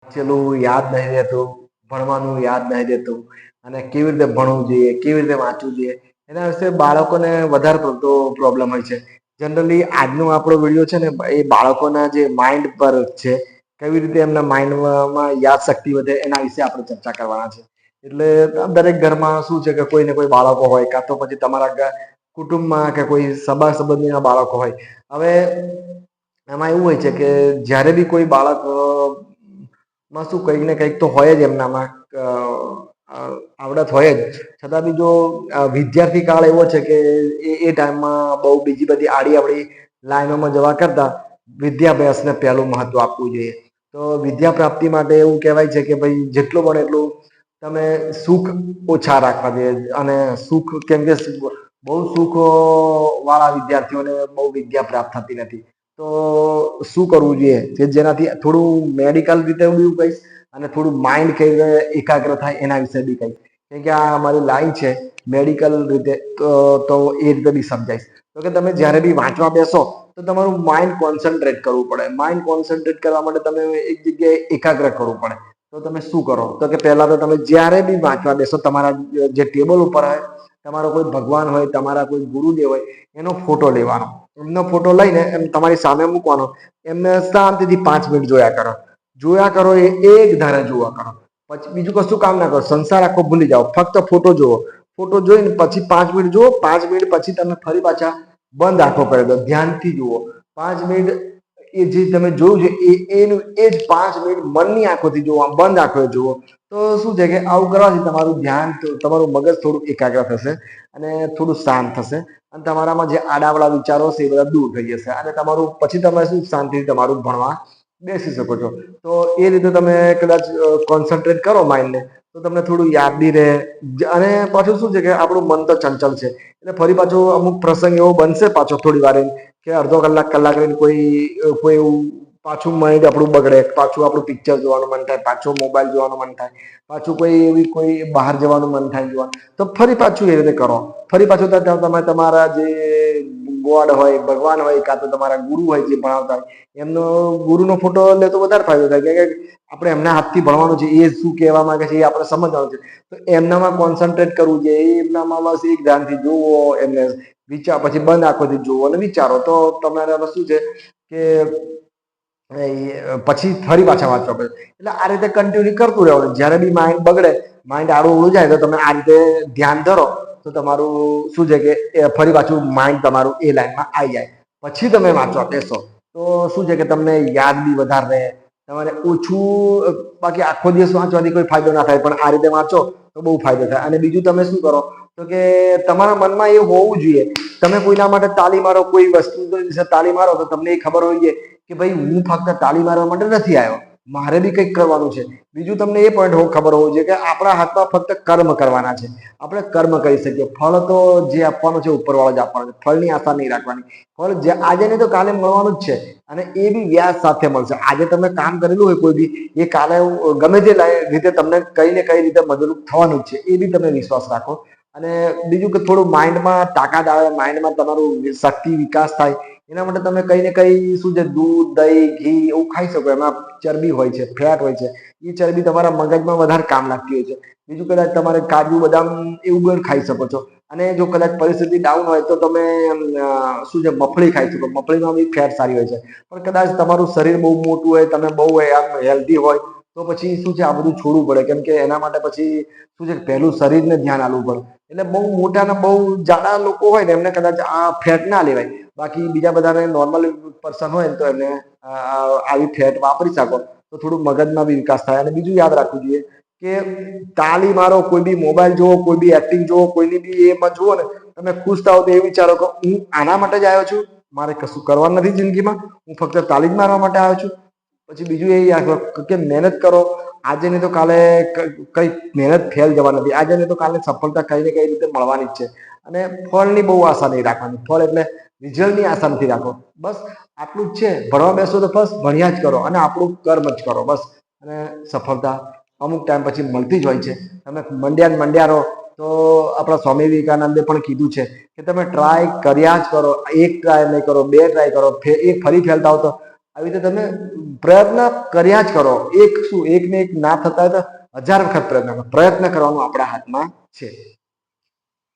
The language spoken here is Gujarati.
વાંચેલું યાદ નહીં રહેતું, ભણવાનું યાદ નહીં રહેતું અને કેવી રીતે ભણવું જોઈએ, કેવી રીતે વાંચવું જોઈએ એના વિશે બાળકોને વધારે પડતો પ્રોબ્લેમ હોય છે. જનરલી આજનો આપણો વિડીયો છે ને એ બાળકોના જે માઇન્ડ પર છે, કેવી રીતે એમના માઇન્ડમાં યાદ શક્તિ વધે એના વિશે આપણે ચર્ચા કરવાના છે. એટલે દરેક ઘરમાં શું છે કે કોઈ ને કોઈ બાળકો હોય, કાં તો પછી તમારા કુટુંબમાં કે કોઈ સગા સંબંધીના બાળકો હોય. હવે એમાં એવું હોય છે કે જ્યારે બી કોઈ બાળક માં શું કંઈક ને કંઈક તો હોય જ એમનામાં આવડત હોય જ, છતાં બી જો વિદ્યાર્થી કાળ એવો છે કે એ ટાઈમમાં બહુ બીજી બધી આડી આવડી લાઈનોમાં જવા કરતા વિદ્યાભ્યાસને પહેલું મહત્વ આપવું જોઈએ. તો વિદ્યા પ્રાપ્તિ માટે એવું કહેવાય છે કે ભાઈ જેટલું બને એટલું તમે સુખ ઓછા રાખવા જોઈએ. અને સુખ કેમ કે બહુ સુખ વાળા વિદ્યાર્થીઓને બહુ વિદ્યા પ્રાપ્ત થતી નથી. તો શું કરવું જોઈએ કે જેનાથી થોડું મેડિકલ રીતે બી કહીશ અને થોડું માઇન્ડ કઈ રીતે એકાગ્ર થાય એના વિશે બી કહીશ. કેમ કે આ અમારી લાઈન છે મેડિકલ રીતે, તો એ રીતે બી સમજાઈશ. તો કે તમે જ્યારે બી વાંચવા બેસો તો તમારું માઇન્ડ કોન્સન્ટ્રેટ કરવું પડે. માઇન્ડ કોન્સન્ટ્રેટ કરવા માટે તમે એક જગ્યાએ એકાગ્ર કરવું પડે. તો તમે શું કરો તો કે પહેલા તો તમે જ્યારે બી વાંચવા બેસો તમારા જે ટેબલ ઉપર હોય, તમારો કોઈ ભગવાન હોય, તમારા કોઈ ગુરુદેવ હોય, એનો ફોટો લેવાનો. એમનો ફોટો લઈને એમ તમારી સામે મૂકવાનો. એમને શાંતિથી 5 મિનિટ જોયા કરો. જોયા કરો એ એક ધારે જોવા કરો. પછી બીજું કશું કામ ના કરો, સંસાર આખો ભૂલી જાઓ, ફક્ત ફોટો જુઓ. ફોટો જોઈને પછી 5 મિનિટ જુઓ. 5 મિનિટ પછી તમે ફરી પાછા બંધ આંખો કરી દો, ધ્યાનથી જુઓ. 5 મિનિટ એ જે તમે જોયું છે એનું એ જ 5 મિનિટ મનની આંખોથી જુઓ, બંધ આંખોએ જુઓ. તો શું છે કે આવું કરવાથી તમારું ધ્યાન, તમારું મગજ થોડું એકાગ્ર થશે અને થોડું શાંત થશે. અને તમારામાં જે આડાવડા વિચારો છે એ બધા દૂર થઈ જશે અને તમારું પછી તમે શું શાંતિથી તમારું ભણવા બેસી શકો છો. તો એ રીતે તમે કદાચ કોન્સન્ટ્રેટ કરો માઇન્ડને તો તમને થોડું યાદ બી રહે. અને પાછું શું છે કે આપણું મન તો ચંચલ છે એટલે ફરી પાછો અમુક પ્રસંગ એવો બનશે પાછો થોડી વાર કે અડધો કલાક રહીને કોઈ એવું પાછું માઇન્ડ આપણું બગડે, પાછું આપણું પિક્ચર જોવાનું મન થાય, પાછું મોબાઈલ જોવાનું મન થાય, પાછું કોઈ બહાર જવાનું મન થાય જોવાનું. તો ફરી પાછું એ રીતે કરો. ફરી પાછું તમે તમારા જે ગોડ હોય, ભગવાન હોય, કાં તો તમારા ગુરુ હોય જે ભણાવતા હોય એમનો ગુરુનો ફોટો લે તો વધારે ફાયદો થાય. કે આપણે એમના હાથથી ભણવાનું છે, એ શું કહેવા માંગે છે એ આપણે સમજવાનું છે. તો એમનામાં કોન્સન્ટ્રેટ કરવું છે. એમનામાં બસ એક ધ્યાનથી જોવો એમને, વિચાર પછી બંધ આંખોથી જુઓ અને વિચારો. તો તમારે શું છે કે પછી ફરી પાછા વાંચવા પડે. એટલે આ રીતે કન્ટિન્યુ કરતું રહેવાનું. જ્યારે બી માઇન્ડ બગડે, માઇન્ડ આડું અવળું જાય તો તમે આ રીતે ધ્યાન ધરો તો તમારું શું છે કે ફરી પાછું માઇન્ડ તમારું એ લાઈનમાં આવી જાય. પછી તમે વાંચવા બેસો તો શું છે કે તમને યાદ બી વધારે રહે. તમારે ઓછું, બાકી આખો દિવસ વાંચવાથી કોઈ ફાયદો ના થાય, પણ આ રીતે વાંચો તો બહુ ફાયદો થાય. અને બીજું તમે શું કરો તો કે તમારા મનમાં એ હોવું જોઈએ, તમે કોઈના માટે તાળી મારો, કોઈ વસ્તુ વિશે તાળી મારો તો તમને એ ખબર હોવી જોઈએ કે ભાઈ હું ફક્ત તાળી મારવા માટે નથી આવ્યો, મારે બી કંઈક કરવાનું છે. બીજું તમને એ પોઈન્ટ ખબર હોવું જોઈએ કે આપણા હાથમાં ફક્ત કર્મ કરવાના છે. આપણે કર્મ કરી શકીએ. ફળ તો જે આપવાનું છે ઉપરવાળો જ આપવાનો છે. ફળની આશા નહીં રાખવાની. ફળ આજે નહીં તો કાલે મળવાનું જ છે અને એ બી વ્યાજ સાથે મળશે. આજે તમે કામ કરેલું હોય કોઈ બી, એ કાલે ગમે તે રીતે તમને કઈ ને કઈ રીતે મદદરૂપ થવાનું જ છે. એ બી તમે વિશ્વાસ રાખો. અને બીજું કે થોડું માઇન્ડમાં તાકાત આવે, માઇન્ડમાં તમારું શક્તિ વિકાસ થાય એના માટે તમે કઈ ને કઈ શું છે દૂધ, દહીં, ઘી એવું ખાઈ શકો. એમાં ચરબી હોય છે, ફેટ હોય છે. એ ચરબી તમારા મગજમાં વધારે કામ લાગતી હોય છે. બીજું કદાચ તમારે કાજુ, બદામ એવું પણ ખાઈ શકો છો. અને જો કદાચ પરિસ્થિતિ ડાઉન હોય તો તમે શું છે મગફળી ખાઈ શકો. મગફળીમાં બી ફેટ સારી હોય છે. પણ કદાચ તમારું શરીર બહુ મોટું હોય, તમે બહુ આમ હેલ્ધી હોય તો પછી શું છે આ બધું છોડવું પડે. કેમ કે એના માટે પછી શું છે પહેલું શરીરને ધ્યાન આપવું પડે. એટલે બહુ મોટા ને બહુ જાડા લોકો હોય ને એમને કદાચ આ ફેટ ના લેવાય. બાકી બીજા બધાને નોર્મલ પર્સન હોય તો એને આવી ફેટ વાપરી શકો તો થોડું મગજમાં બી વિકાસ થાય. અને બીજું યાદ રાખવું જોઈએ કે તાળી મારો, કોઈ બી મોબાઈલ જોવો, કોઈ બી એક્ટિંગ જોવો, કોઈની બી એમાં જુઓ ને તમે ખુશ થાવ તો એ વિચારો કે હું આના માટે જ આવ્યો છું, મારે કશું કરવા નથી જિંદગીમાં, હું ફક્ત તાળી જ મારવા માટે આવ્યો છું. પછી બીજું એ યાદ રાખો કે મહેનત કરો. આજે નહીં તો કાલે કઈ મહેનત ફેલ જવા નથી. આજે નહીં તો કાલે સફળતા કઈ ને કઈ રીતે મળવાની જ છે. અને ફળની બહુ આશા નહીં રાખવાની. ફળ એટલે રિઝલ્ટની આશા નથી રાખો. બસ આટલું જ છે. ભણવા બેસો તો બસ ભણ્યા જ કરો અને આપણું કર્મ જ કરો બસ. અને સફળતા અમુક ટાઈમ પછી મળતી જ હોય છે. તમે મંડ્યા રહો તો આપણા સ્વામી વિવેકાનંદે પણ કીધું છે કે તમે ટ્રાય કર્યા જ કરો. એક ટ્રાય નહીં કરો, બે ટ્રાય કરો, એક ફરી ફેલ થાવ તો આવી રીતે તમે પ્રયત્ન કર્યા જ કરો. એક ને એક ના થતા હોય તો 1000 વખત પ્રયત્ન કરો. પ્રયત્ન કરવાનું આપણા હાથમાં છે.